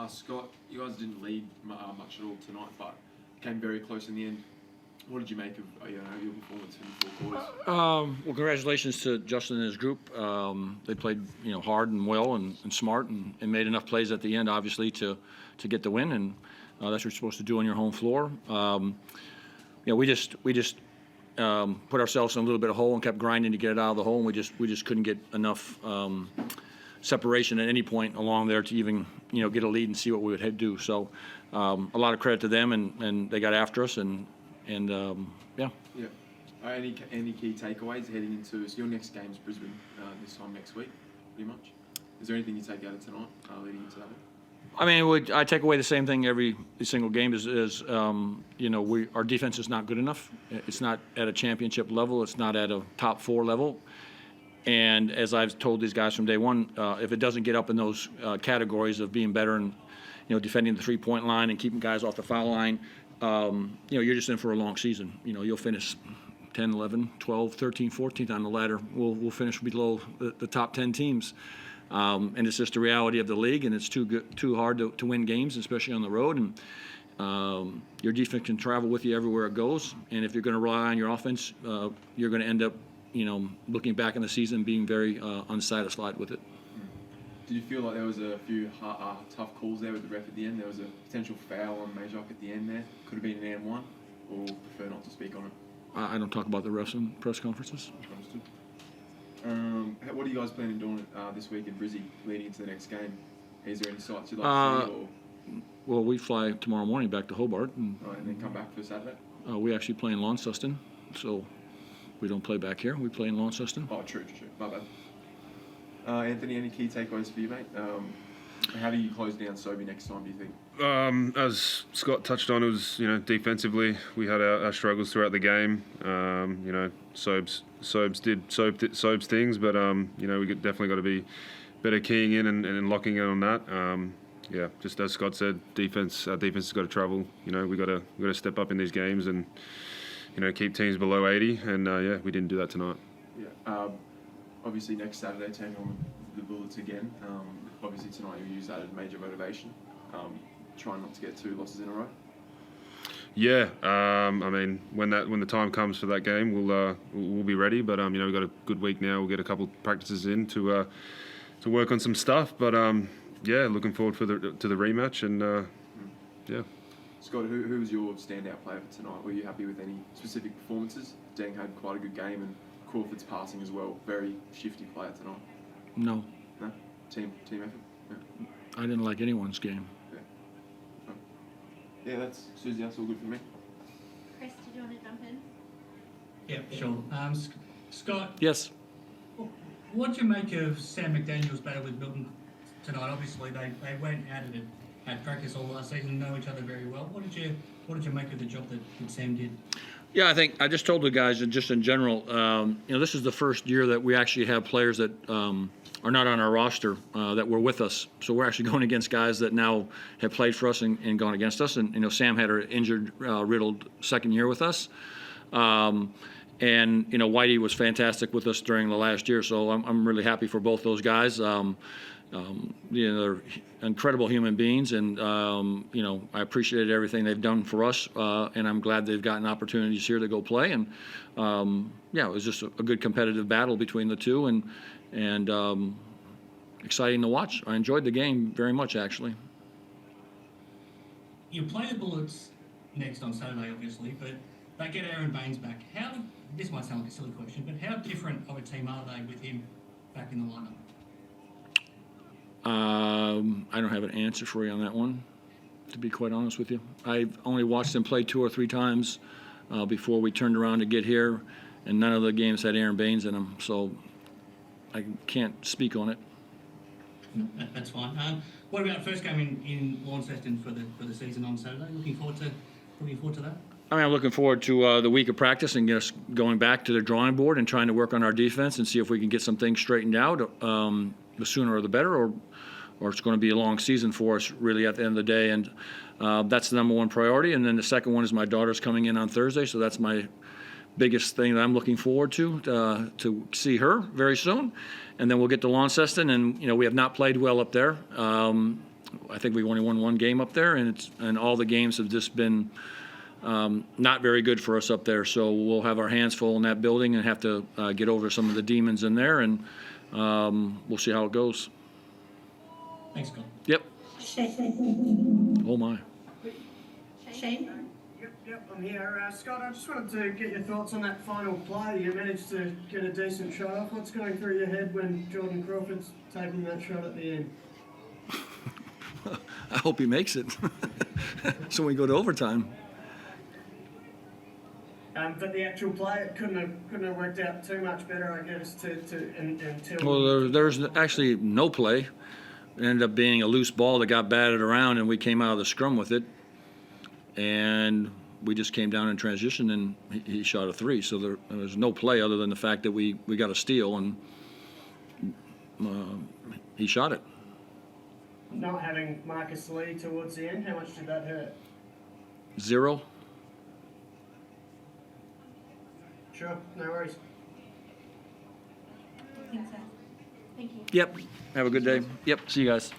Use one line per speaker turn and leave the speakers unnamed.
Scott, you guys didn't lead much at all tonight, but came very close in the end. What did you make of your performance in the 4 quarters?
Well, congratulations to Justin and his group. They played hard and well and smart and made enough plays at the end, obviously, to get the win. And that's what you're supposed to do on your home floor. We just put ourselves in a little bit of hole and kept grinding to get it out of the hole. And we just couldn't get enough separation at any point along there to even get a lead and see what we would do. So a lot of credit to them, and they got after us yeah.
Any key takeaways heading into your next game is Brisbane this time next week, pretty much? Is there anything you take out of tonight leading into that one?
I mean, I take away the same thing every single game is our defense is not good enough. It's not at a championship level. It's not at a top 4 level. And as I've told these guys from day one, if it doesn't get up in those categories of being better and defending the 3-point line and keeping guys off the foul line, you're just in for a long season. You'll finish 10, 11, 12, 13, 14th on the ladder. We'll finish below the top 10 teams. And it's just the reality of the league, and it's too hard to win games, especially on the road. And your defense can travel with you everywhere it goes. And if you're going to rely on your offense, you're going to end up, looking back in the season being very unsatisfied with it.
Did you feel like there was a few tough calls there with the ref at the end? There was a potential foul on Majok at the end there. Could have been an M1, or prefer not to speak on it?
I don't talk about the refs in press conferences.
Understood. What are you guys planning doing this week in Brizzy leading into the next game? Is there any sights you'd like to see? Or?
Well, we fly tomorrow morning back to Hobart.
And then come back for Saturday?
We actually play in Launceston, so we don't play back here. We play in Launceston.
Oh, true. My bad. Anthony, any key takeaways for you, mate? How do you close down Sobey next time, do you think?
As Scott touched on, it was, defensively, we had our struggles throughout the game. Sobes did Sobes things, but, we definitely got to be better keying in and locking in on that. Just as Scott said, our defense has got to travel. We got to step up in these games and, keep teams below 80. And, we didn't do that tonight.
Yeah. Obviously, next Saturday, taking on the Bullets again. Obviously, tonight you use that as major motivation. Trying not to get 2 losses in a row.
Yeah, I mean, when the time comes for that game, we'll be ready. But we've got a good week now. We'll get a couple practices in to work on some stuff. But looking forward to the rematch and yeah.
Scott, who was your standout player for tonight? Were you happy with any specific performances? Deng had quite a good game, and Crawford's passing as well. Very shifty player tonight.
No.
No? Team effort? Yeah.
I didn't like anyone's game.
Yeah, that's Susie. That's all good for me.
Chris, did you want to jump in?
Yeah, sure. Scott.
Yes.
What do you make of Sam McDaniel's battle with Milton tonight? Obviously, they went at it and had practice all last season, know each other very well. What did you make of the job that Sam did?
Yeah, I think I just told the guys that just in general, this is the first year that we actually have players that are not on our roster that were with us. So we're actually going against guys that now have played for us and gone against us. And Sam had an injured, riddled second year with us. And Whitey was fantastic with us during the last year. So I'm really happy for both those guys. They're incredible human beings, and I appreciated everything they've done for us, and I'm glad they've gotten opportunities here to go play. And it was just a good competitive battle between the two, and exciting to watch. I enjoyed the game very much, actually.
You play the Bullets next on Saturday, obviously, but they get Aaron Baines back. This might sound like a silly question, but how different of a team are they with him back in the lineup?
I don't have an answer for you on that one, to be quite honest with you. I've only watched them play 2 or 3 times before we turned around to get here, and none of the games had Aaron Baines in them, so I can't speak on it.
No, that's fine. What about first game in Launceston for the season on Saturday? Looking forward to that?
I mean, I'm looking forward to the week of practice and just going back to the drawing board and trying to work on our defense and see if we can get some things straightened out. The sooner the better, or it's going to be a long season for us, really, at the end of the day. And that's the number one priority. And then the second one is my daughter's coming in on Thursday, so that's my biggest thing that I'm looking forward to see her very soon. And then we'll get to Launceston, and we have not played well up there. I think we've only won one game up there, and all the games have just been not very good for us up there. So we'll have our hands full in that building and have to get over some of the demons in there, and we'll see how it goes.
Thanks, Scott.
Yep.
Shane.
Oh my.
Shane.
Yep, I'm here. Scott, I just wanted to get your thoughts on that final play. You managed to get a decent shot off. What's going through your head when Jordan Crawford's taking that shot at the end?
I hope he makes it. So we go to overtime.
But the actual play, it couldn't have worked out too much better, I guess, until...
Well, there's actually no play. It ended up being a loose ball that got batted around, and we came out of the scrum with it. And we just came down in transition, and he shot a 3. So there was no play other than the fact that we got a steal, and he shot it.
Not having Marcus Lee towards the end, how much did that hurt?
0.
Sure, no worries.
I think so. Thank you.
Yep. Have a good day. Yep. See you guys.